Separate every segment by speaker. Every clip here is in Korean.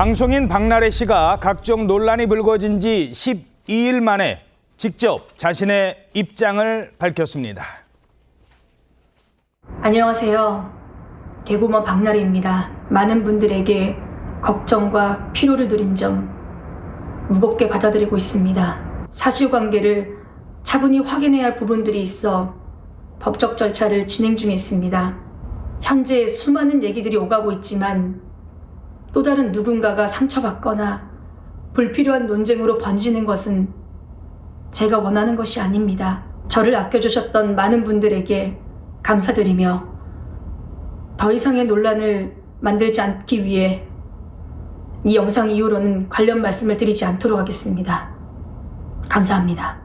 Speaker 1: 방송인 박나래 씨가 각종 논란이 불거진 지 12일 만에 직접 자신의 입장을 밝혔습니다.
Speaker 2: 안녕하세요. 개고먼 박나래입니다. 많은 분들에게 걱정과 피로를 누린 점 무겁게 받아들이고 있습니다. 사실관계를 차분히 확인해야 할 부분들이 있어 법적 절차를 진행 중에 있습니다. 현재 수많은 얘기들이 오가고 있지만 또 다른 누군가가 상처받거나 불필요한 논쟁으로 번지는 것은 제가 원하는 것이 아닙니다. 저를 아껴주셨던 많은 분들에게 감사드리며 더 이상의 논란을 만들지 않기 위해 이 영상 이후로는 관련 말씀을 드리지 않도록 하겠습니다. 감사합니다.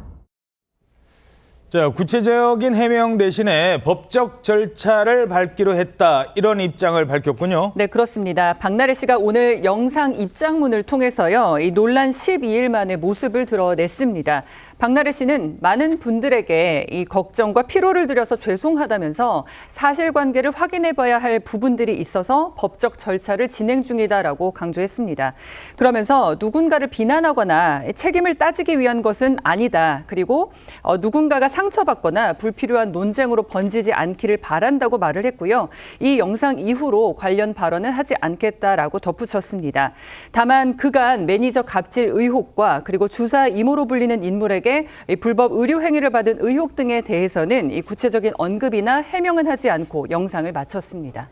Speaker 1: 자, 구체적인 해명 대신에 법적 절차를 밟기로 했다, 이런 입장을 밝혔군요.
Speaker 3: 네, 그렇습니다. 박나래 씨가 오늘 영상 입장문을 통해서요, 이 논란 12일 만에 모습을 드러냈습니다. 박나래 씨는 많은 분들에게 이 걱정과 피로를 들여서 죄송하다면서 사실관계를 확인해봐야 할 부분들이 있어서 법적 절차를 진행 중이다라고 강조했습니다. 그러면서 누군가를 비난하거나 책임을 따지기 위한 것은 아니다. 그리고 누군가가 상처받거나 불필요한 논쟁으로 번지지 않기를 바란다고 말을 했고요. 이 영상 이후로 관련 발언은 하지 않겠다라고 덧붙였습니다. 다만 그간 매니저 갑질 의혹과 그리고 주사 이모로 불리는 인물에게 불법 의료 행위를 받은 의혹 등에 대해서는 이 구체적인 언급이나 해명은 하지 않고 영상을 마쳤습니다.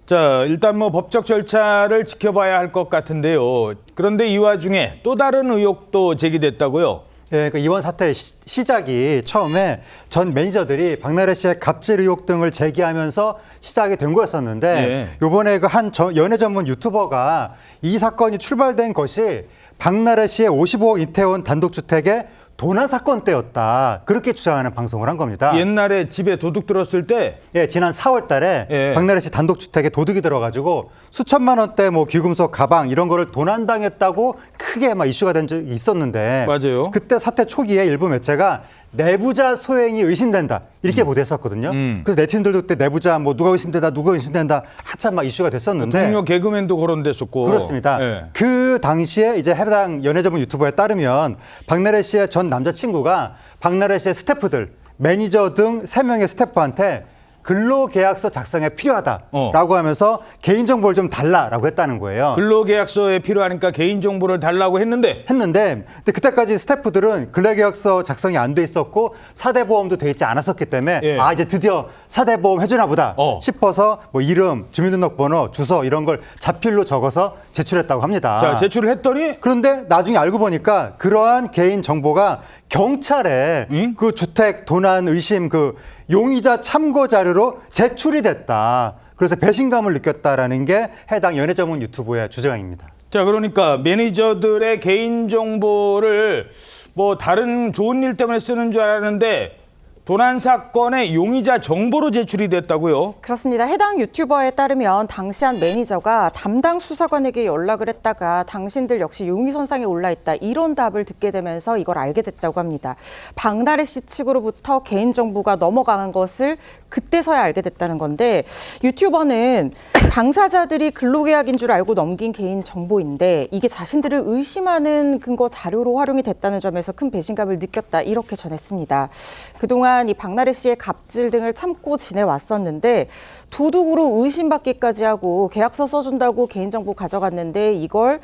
Speaker 1: 자, 일단 법적 절차를 지켜봐야 할 것 같은데요. 그런데 이 와중에 또 다른 의혹도 제기됐다고요?
Speaker 4: 예, 그러니까 이번 사태의 시작이 처음에 전 매니저들이 박나래 씨의 갑질 의혹 등을 제기하면서 시작이 된 거였었는데 이번에 그 한 연애 전문 유튜버가 이 사건이 출발된 것이 박나래 씨의 55억 이태원 단독주택의 도난 사건 때였다. 그렇게 주장하는 방송을 한 겁니다.
Speaker 1: 옛날에 집에 도둑 들었을 때?
Speaker 4: 예, 지난 4월 달에 박나래 씨 단독주택에 도둑이 들어가지고 수천만 원대 귀금속 가방 이런 거를 도난당했다고 크게 이슈가 된 적이 있었는데.
Speaker 1: 맞아요.
Speaker 4: 그때 사태 초기에 일부 매체가 내부자 소행이 의심된다 이렇게 보도했었거든요. 그래서 네티즌들도 그때 내부자 누가 의심된다 한참 이슈가 됐었는데.
Speaker 1: 동료 개그맨도 거론됐었고.
Speaker 4: 그렇습니다. 그 당시에 이제 해당 연애 전문 유튜버에 따르면 박나래 씨의 전 남자친구가 박나래 씨의 스태프들, 매니저 등 3명의 스태프한테 근로계약서 작성에 필요하다라고 하면서 개인정보를 좀 달라라고 했다는 거예요.
Speaker 1: 근로계약서에 필요하니까 개인정보를 달라고 했는데
Speaker 4: 근데 그때까지 스태프들은 근로계약서 작성이 안 돼 있었고 4대 보험도 돼 있지 않았었기 때문에 이제 드디어 4대 보험 해주나 보다 싶어서 이름, 주민등록번호, 주소 이런 걸 자필로 적어서 제출했다고 합니다.
Speaker 1: 자, 제출을 했더니
Speaker 4: 그런데 나중에 알고 보니까 그러한 개인정보가 경찰에 그 주택 도난 의심 용의자 참고 자료로 제출이 됐다. 그래서 배신감을 느꼈다라는 게 해당 연애 전문 유튜브의 주장입니다.
Speaker 1: 자, 그러니까 매니저들의 개인정보를 다른 좋은 일 때문에 쓰는 줄 알았는데 도난 사건의 용의자 정보로 제출이 됐다고요?
Speaker 5: 그렇습니다. 해당 유튜버에 따르면 당시 한 매니저가 담당 수사관에게 연락을 했다가 당신들 역시 용의선상에 올라있다 이런 답을 듣게 되면서 이걸 알게 됐다고 합니다. 박나래 씨 측으로부터 개인정보가 넘어간 것을 그때서야 알게 됐다는 건데 유튜버는 당사자들이 근로계약인 줄 알고 넘긴 개인정보인데 이게 자신들을 의심하는 근거 자료로 활용이 됐다는 점에서 큰 배신감을 느꼈다 이렇게 전했습니다. 그동안 이 박나래 씨의 갑질 등을 참고 지내왔었는데 도둑으로 의심받기까지 하고 계약서 써준다고 개인정보 가져갔는데 이걸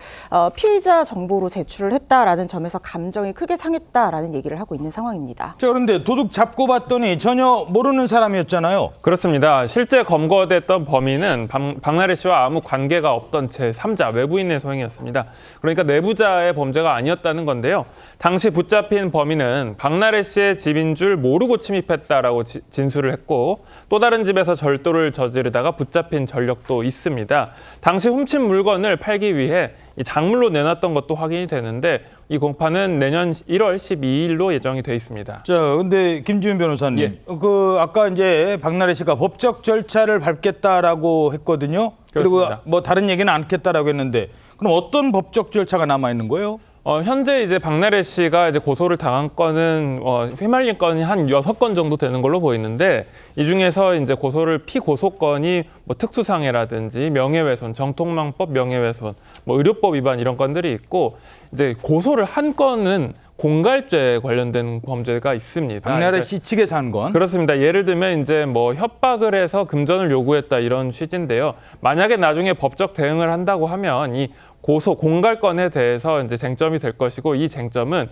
Speaker 5: 피의자 정보로 제출을 했다라는 점에서 감정이 크게 상했다라는 얘기를 하고 있는 상황입니다.
Speaker 1: 자, 그런데 도둑 잡고 봤더니 전혀 모르는 사람이었잖아요.
Speaker 6: 그렇습니다. 실제 검거됐던 범인은 박나래 씨와 아무 관계가 없던 제3자 외부인의 소행이었습니다. 그러니까 내부자의 범죄가 아니었다는 건데요. 당시 붙잡힌 범인은 박나래 씨의 집인 줄 모르고 침입했다라고 진술을 했고 또 다른 집에서 절도를 저지르다가 붙잡힌 전력도 있습니다. 당시 훔친 물건을 팔기 위해 이 작물로 내놨던 것도 확인이 되는데 이 공판은 내년 1월 12일로 예정이 돼 있습니다.
Speaker 1: 자, 근데 김지훈 변호사님, 아까 이제 박나래 씨가 법적 절차를 밟겠다라고 했거든요.
Speaker 6: 그렇습니다.
Speaker 1: 그리고 다른 얘기는 않겠다라고 했는데 그럼 어떤 법적 절차가 남아 있는 거예요?
Speaker 6: 현재 이제 박나래 씨가 이제 고소를 당한 건은 휘말린 건이 한 6건 정도 되는 걸로 보이는데 이 중에서 이제 피고소건이 뭐 특수상해라든지 명예훼손, 정통망법 명예훼손, 뭐 의료법 위반 이런 건들이 있고 이제 고소를 한 건은 공갈죄 관련된 범죄가 있습니다.
Speaker 1: 박나래 씨 측에서 한 건?
Speaker 6: 그렇습니다. 예를 들면 이제 뭐 협박을 해서 금전을 요구했다 이런 취지인데요. 만약에 나중에 법적 대응을 한다고 하면 이 공갈건에 대해서 이제 쟁점이 될 것이고 이 쟁점은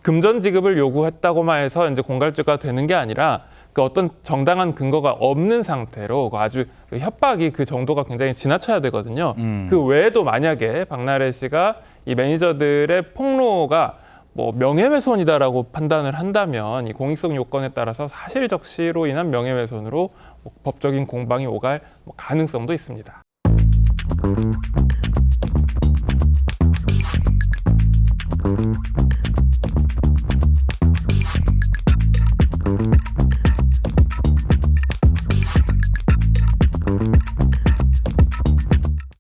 Speaker 6: 금전 지급을 요구했다고만 해서 이제 공갈죄가 되는 게 아니라 그 어떤 정당한 근거가 없는 상태로 아주 협박이 그 정도가 굉장히 지나쳐야 되거든요. 그 외에도 만약에 박나래 씨가 이 매니저들의 폭로가 뭐 명예훼손이다라고 판단을 한다면 이 공익성 요건에 따라서 사실적시로 인한 명예훼손으로 법적인 공방이 오갈 가능성도 있습니다.